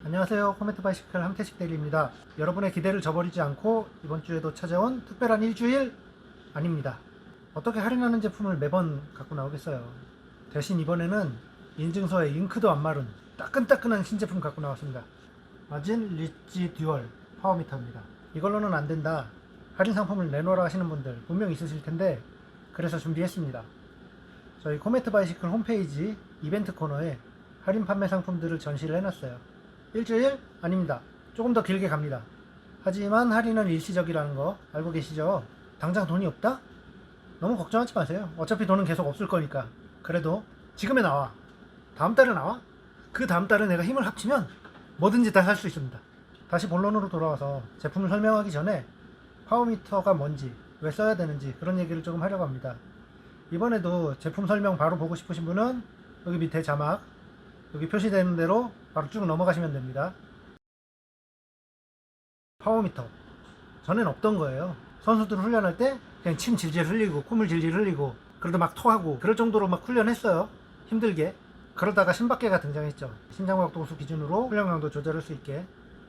안녕하세요. 코멘트 바이시클 함태식 대리입니다. 여러분의 기대를 저버리지 않고 이번 주에도 찾아온 특별한 일주일 아닙니다. 어떻게 할인하는 제품을 매번 갖고 나오겠어요. 대신 이번에는 인증서에 잉크도 안 마른 따끈따끈한 신제품 갖고 나왔습니다. 마진 리치 듀얼 파워미터입니다. 이걸로는 안 된다, 할인 상품을 내놓으라 하시는 분들 분명 있으실 텐데, 그래서 준비했습니다. 저희 코멘트 바이시클 홈페이지 이벤트 코너에 할인 판매 상품들을 전시를 해놨어요. 일주일? 아닙니다. 조금 더 길게 갑니다. 하지만 할인은 일시적이라는 거 알고 계시죠? 당장 돈이 없다? 너무 걱정하지 마세요. 어차피 돈은 계속 없을 거니까. 그래도 지금에 나와, 다음 달에 나와, 그 다음 달에 내가 힘을 합치면 뭐든지 다 살 수 있습니다. 다시 본론으로 돌아와서 제품을 설명하기 전에 파워미터가 뭔지, 왜 써야 되는지 그런 얘기를 조금 하려고 합니다. 이번에도 제품 설명 바로 보고 싶으신 분은 여기 밑에 자막, 여기 표시되는 대로 바로 쭉 넘어가시면 됩니다. 파워미터 전엔 없던 거예요. 선수들 훈련할 때 그냥 침 질질 흘리고 콧물 질질 흘리고 그러다 막 토하고 그럴 정도로 막 훈련했어요. 힘들게. 그러다가 심박계가 등장했죠. 심장박동수 기준으로 훈련강도 조절할 수 있게.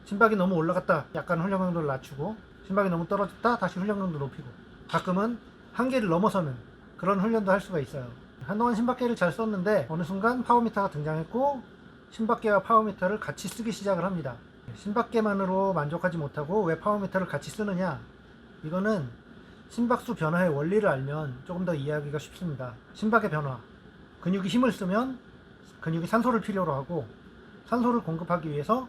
심박이 너무 올라갔다 약간 훈련강도를 낮추고, 심박이 너무 떨어졌다 다시 훈련강도 높이고, 가끔은 한계를 넘어서는 그런 훈련도 할 수가 있어요. 한동안 심박계를 잘 썼는데 어느 순간 파워미터가 등장했고, 심박계와 파워미터를 같이 쓰기 시작을 합니다. 심박계만으로 만족하지 못하고 왜 파워미터를 같이 쓰느냐, 이거는 심박수 변화의 원리를 알면 조금 더 이해하기가 쉽습니다. 심박의 변화, 근육이 힘을 쓰면 근육이 산소를 필요로 하고, 산소를 공급하기 위해서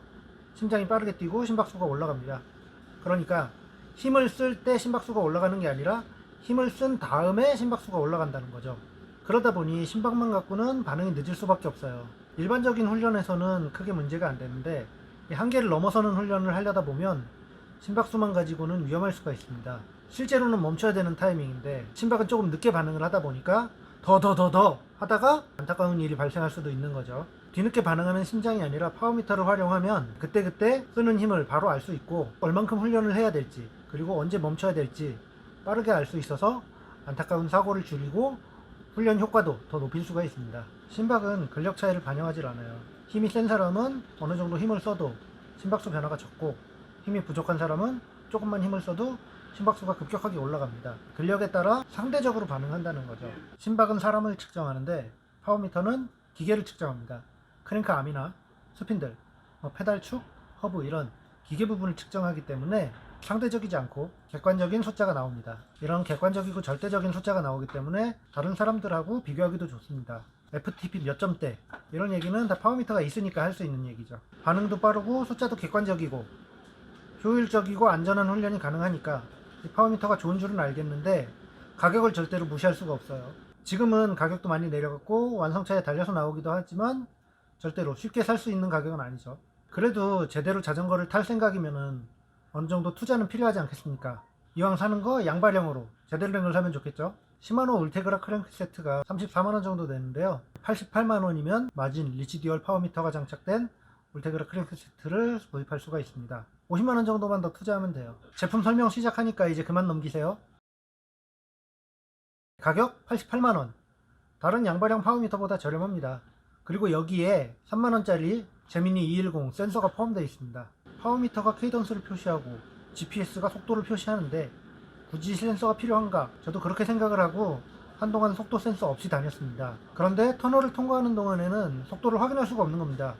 심장이 빠르게 뛰고 심박수가 올라갑니다. 그러니까 힘을 쓸 때 심박수가 올라가는 게 아니라 힘을 쓴 다음에 심박수가 올라간다는 거죠. 그러다 보니 심박만 갖고는 반응이 늦을 수밖에 없어요. 일반적인 훈련에서는 크게 문제가 안 되는데, 한계를 넘어서는 훈련을 하려다 보면 심박수만 가지고는 위험할 수가 있습니다. 실제로는 멈춰야 되는 타이밍인데 심박은 조금 늦게 반응을 하다 보니까 더 하다가 안타까운 일이 발생할 수도 있는 거죠. 뒤늦게 반응하는 심장이 아니라 파워미터를 활용하면 그때그때 쓰는 힘을 바로 알 수 있고, 얼만큼 훈련을 해야 될지, 그리고 언제 멈춰야 될지 빠르게 알 수 있어서 안타까운 사고를 줄이고 훈련 효과도 더 높일 수가 있습니다. 심박은 근력 차이를 반영하지 않아요. 힘이 센 사람은 어느 정도 힘을 써도 심박수 변화가 적고, 힘이 부족한 사람은 조금만 힘을 써도 심박수가 급격하게 올라갑니다. 근력에 따라 상대적으로 반응한다는 거죠. 심박은 사람을 측정하는데 파워미터는 기계를 측정합니다. 크랭크 암이나 스핀들, 페달축, 허브 이런 기계 부분을 측정하기 때문에 상대적이지 않고 객관적인 숫자가 나옵니다. 이런 객관적이고 절대적인 숫자가 나오기 때문에 다른 사람들하고 비교하기도 좋습니다. FTP 몇 점대 이런 얘기는 다 파워미터가 있으니까 할 수 있는 얘기죠. 반응도 빠르고 숫자도 객관적이고 효율적이고 안전한 훈련이 가능하니까 이 파워미터가 좋은 줄은 알겠는데, 가격을 절대로 무시할 수가 없어요. 지금은 가격도 많이 내려갔고 완성차에 달려서 나오기도 하지만 절대로 쉽게 살 수 있는 가격은 아니죠. 그래도 제대로 자전거를 탈 생각이면은 어느 정도 투자는 필요하지 않겠습니까? 이왕 사는 거 양발형으로 제대로 된 걸 사면 좋겠죠. 시마노 울테그라 크랭크 세트가 34만원 정도 되는데요, 88만원이면 마진 리치 듀얼 파워미터가 장착된 울테그라 크랭크 세트를 구입할 수가 있습니다. 50만원 정도만 더 투자하면 돼요. 제품 설명 시작하니까 이제 그만 넘기세요. 가격 88만원, 다른 양발형 파워미터보다 저렴합니다. 그리고 여기에 3만원짜리 제미니 210 센서가 포함되어 있습니다. 파워미터가 케이던스를 표시하고 GPS가 속도를 표시하는데 굳이 센서가 필요한가? 저도 그렇게 생각을 하고 한동안 속도 센서 없이 다녔습니다. 그런데 터널을 통과하는 동안에는 속도를 확인할 수가 없는 겁니다.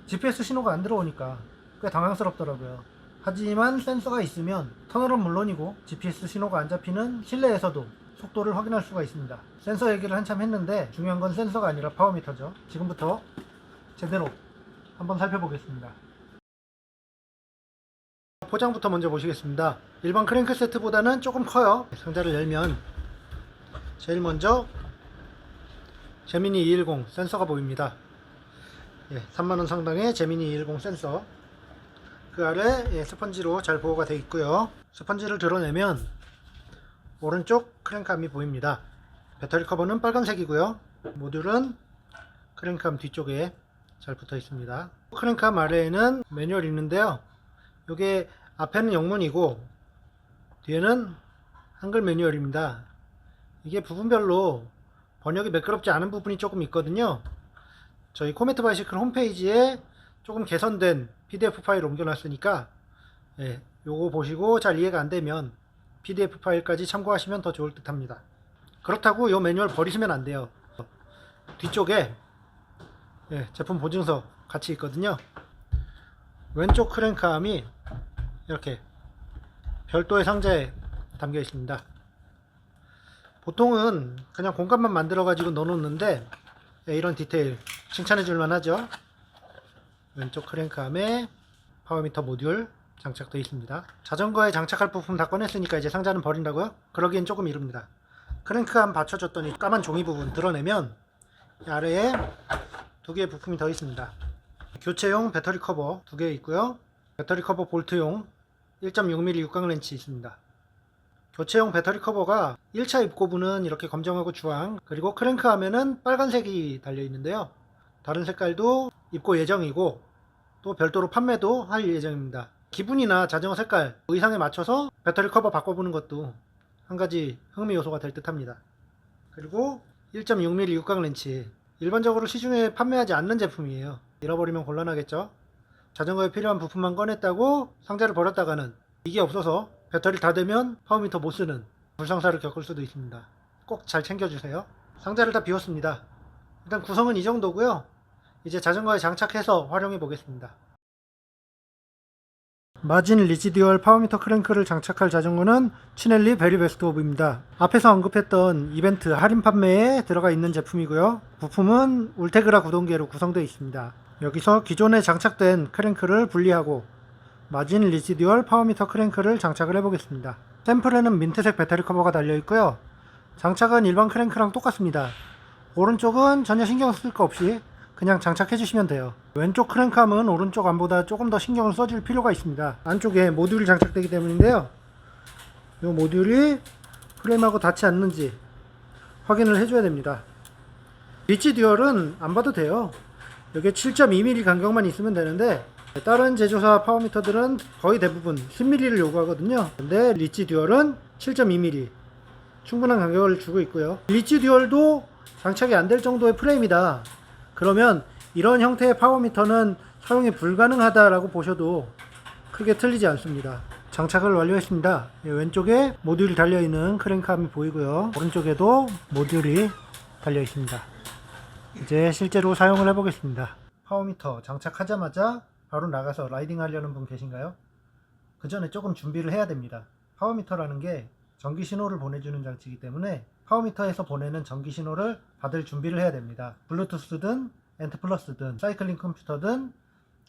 GPS 신호가 안 들어오니까 꽤 당황스럽더라고요. 하지만 센서가 있으면 터널은 물론이고 GPS 신호가 안 잡히는 실내에서도 속도를 확인할 수가 있습니다. 센서 얘기를 한참 했는데 중요한 건 센서가 아니라 파워미터죠. 지금부터 제대로 한번 살펴보겠습니다. 포장부터 먼저 보시겠습니다. 일반 크랭크 세트보다는 조금 커요. 상자를 열면 제일 먼저 제미니 210 센서가 보입니다. 3만원 상당의 제미니 210 센서, 그 아래 스펀지로 잘 보호가 되어 있고요. 스펀지를 드러내면 오른쪽 크랭크암이 보입니다. 배터리 커버는 빨간색이고요. 모듈은 크랭크암 뒤쪽에 잘 붙어 있습니다. 크랭크암 아래에는 매뉴얼이 있는데요, 이게 앞에는 영문이고 뒤에는 한글 매뉴얼입니다. 이게 부분별로 번역이 매끄럽지 않은 부분이 조금 있거든요. 저희 코멘트 바이시클 홈페이지에 조금 개선된 PDF 파일 옮겨놨으니까 예, 요거 보시고 잘 이해가 안되면 PDF 파일까지 참고하시면 더 좋을 듯 합니다. 그렇다고 요 매뉴얼 버리시면 안 돼요. 뒤쪽에 예, 제품 보증서 같이 있거든요. 왼쪽 크랭크암이 이렇게 별도의 상자에 담겨 있습니다. 보통은 그냥 공간만 만들어 가지고 넣어 놓는데 예, 이런 디테일 칭찬해 줄만 하죠. 왼쪽 크랭크암에 파워미터 모듈 장착되어 있습니다. 자전거에 장착할 부품 다 꺼냈으니까 이제 상자는 버린다고요? 그러기엔 조금 이릅니다. 크랭크암 받쳐줬더니 까만 종이 부분 드러내면 아래에 두 개의 부품이 더 있습니다. 교체용 배터리 커버 두 개 있고요. 배터리 커버 볼트용 1.6mm 육각 렌치 있습니다. 교체용 배터리 커버가 1차 입고부는 이렇게 검정하고 주황, 그리고 크랭크암에는 빨간색이 달려 있는데요. 다른 색깔도 입고 예정이고 또 별도로 판매도 할 예정입니다. 기분이나 자전거 색깔, 의상에 맞춰서 배터리 커버 바꿔보는 것도 한 가지 흥미 요소가 될 듯 합니다. 그리고 1.6mm 육각 렌치, 일반적으로 시중에 판매하지 않는 제품이에요. 잃어버리면 곤란하겠죠. 자전거에 필요한 부품만 꺼냈다고 상자를 버렸다가는 이게 없어서 배터리 다 되면 파워미터 못 쓰는 불상사를 겪을 수도 있습니다. 꼭 잘 챙겨주세요. 상자를 다 비웠습니다. 일단 구성은 이 정도고요. 이제 자전거에 장착해서 활용해 보겠습니다. 마진 리지듀얼 파워미터 크랭크를 장착할 자전거는 치넬리 베리베스트 오브입니다. 앞에서 언급했던 이벤트 할인 판매에 들어가 있는 제품이고요. 부품은 울테그라 구동계로 구성되어 있습니다. 여기서 기존에 장착된 크랭크를 분리하고 마진 리지듀얼 파워미터 크랭크를 장착을 해보겠습니다. 샘플에는 민트색 배터리 커버가 달려있고요. 장착은 일반 크랭크랑 똑같습니다. 오른쪽은 전혀 신경 쓸 거 없이 그냥 장착해 주시면 돼요. 왼쪽 크랭크암은 오른쪽 암보다 조금 더 신경을 써줄 필요가 있습니다. 안쪽에 모듈이 장착되기 때문인데요. 이 모듈이 프레임하고 닿지 않는지 확인을 해줘야 됩니다. 리치듀얼은 안 봐도 돼요. 여기에 7.2mm 간격만 있으면 되는데 다른 제조사 파워미터들은 거의 대부분 10mm를 요구하거든요. 근데 리치듀얼은 7.2mm 충분한 간격을 주고 있고요. 리치듀얼도 장착이 안 될 정도의 프레임이다, 그러면 이런 형태의 파워미터는 사용이 불가능하다라고 보셔도 크게 틀리지 않습니다. 장착을 완료했습니다. 왼쪽에 모듈이 달려있는 크랭크암이 보이고요. 오른쪽에도 모듈이 달려있습니다. 이제 실제로 사용을 해보겠습니다. 파워미터 장착하자마자 바로 나가서 라이딩 하려는 분 계신가요? 그 전에 조금 준비를 해야 됩니다. 파워미터라는 게 전기 신호를 보내주는 장치이기 때문에 파워미터에서 보내는 전기 신호를 받을 준비를 해야 됩니다. 블루투스든 엔트플러스든 사이클링 컴퓨터든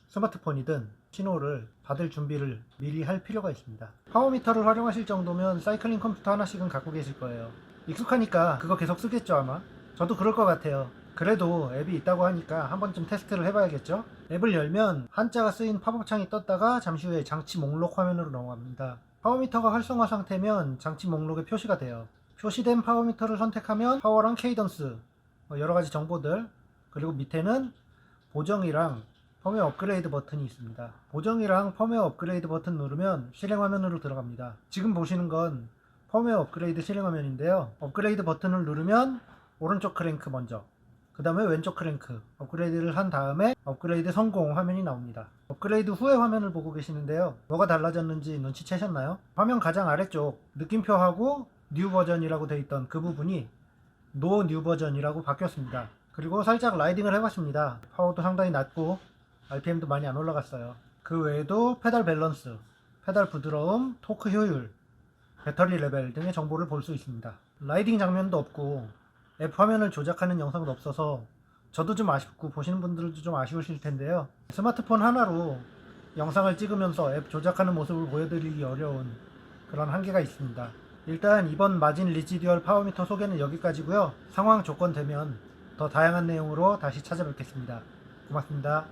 스마트폰이든 신호를 받을 준비를 미리 할 필요가 있습니다. 파워미터를 활용하실 정도면 사이클링 컴퓨터 하나씩은 갖고 계실 거예요. 익숙하니까 그거 계속 쓰겠죠 아마. 저도 그럴 것 같아요. 그래도 앱이 있다고 하니까 한 번쯤 테스트를 해봐야겠죠. 앱을 열면 한자가 쓰인 팝업 창이 떴다가 잠시 후에 장치 목록 화면으로 넘어갑니다. 파워미터가 활성화 상태면 장치 목록에 표시가 돼요. 표시된 파워미터를 선택하면 파워랑 케이던스, 여러가지 정보들, 그리고 밑에는 보정이랑 펌웨어 업그레이드 버튼이 있습니다. 보정이랑 펌웨어 업그레이드 버튼 누르면 실행 화면으로 들어갑니다. 지금 보시는 건 펌웨어 업그레이드 실행 화면인데요. 업그레이드 버튼을 누르면 오른쪽 크랭크 먼저, 그 다음에 왼쪽 크랭크 업그레이드를 한 다음에 업그레이드 성공 화면이 나옵니다. 업그레이드 후의 화면을 보고 계시는데요. 뭐가 달라졌는지 눈치채셨나요? 화면 가장 아래쪽 느낌표하고 뉴 버전이라고 되어 있던 그 부분이 노 뉴 버전이라고 바뀌었습니다. 그리고 살짝 라이딩을 해봤습니다. 파워도 상당히 낮고 RPM도 많이 안 올라갔어요. 그 외에도 페달 밸런스, 페달 부드러움, 토크 효율, 배터리 레벨 등의 정보를 볼 수 있습니다. 라이딩 장면도 없고 앱 화면을 조작하는 영상도 없어서 저도 좀 아쉽고 보시는 분들도 좀 아쉬우실 텐데요. 스마트폰 하나로 영상을 찍으면서 앱 조작하는 모습을 보여드리기 어려운 그런 한계가 있습니다. 일단 이번 마진 리지듀얼 파워미터 소개는 여기까지고요. 상황 조건 되면 더 다양한 내용으로 다시 찾아뵙겠습니다. 고맙습니다.